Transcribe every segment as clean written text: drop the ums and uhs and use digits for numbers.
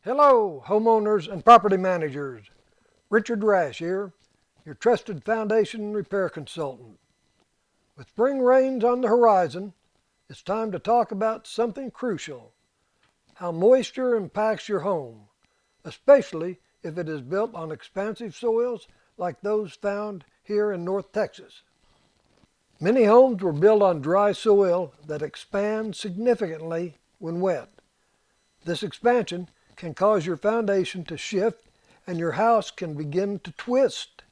Hello, homeowners and property managers. Richard Rash here, your trusted foundation repair consultant. With spring rains on the horizon, it's time to talk about something crucial: how moisture impacts your home, especially if it is built on expansive soils like those found here in North Texas. Many homes were built on dry soil that expands significantly when wet. This expansion can cause your foundation to shift and your house can begin to twist,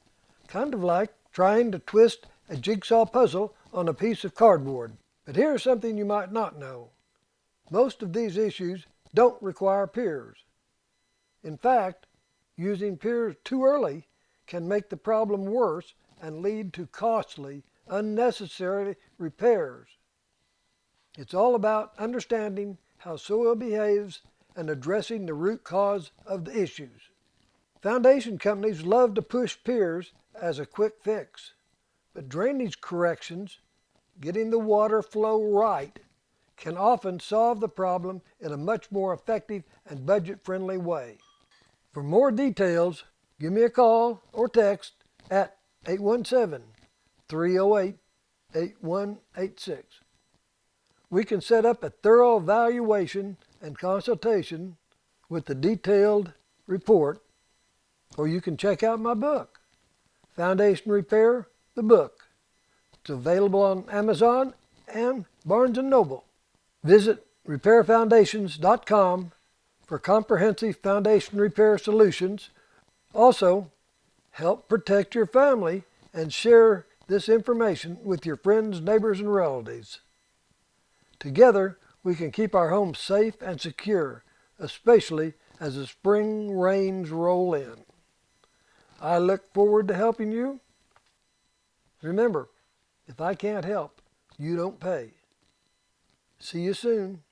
kind of like trying to twist a jigsaw puzzle on a piece of cardboard. But here's something you might not know. Most of these issues don't require piers. In fact, using piers too early can make the problem worse and lead to costly, unnecessary repairs. It's all about understanding how soil behaves and addressing the root cause of the issues. Foundation companies love to push piers as a quick fix, but drainage corrections, getting the water flow right, can often solve the problem in a much more effective and budget-friendly way. For more details, give me a call or text at 817-308-8186. We can set up a thorough evaluation and consultation with the detailed report, or you can check out my book, Foundation Repair, the book. It's available on Amazon and Barnes & Noble. Visit repairfoundations.com for comprehensive foundation repair solutions. Also, help protect your family and share this information with your friends, neighbors, and relatives. Together, we can keep our homes safe and secure, especially as the spring rains roll in. I look forward to helping you. Remember, if I can't help, you don't pay. See you soon.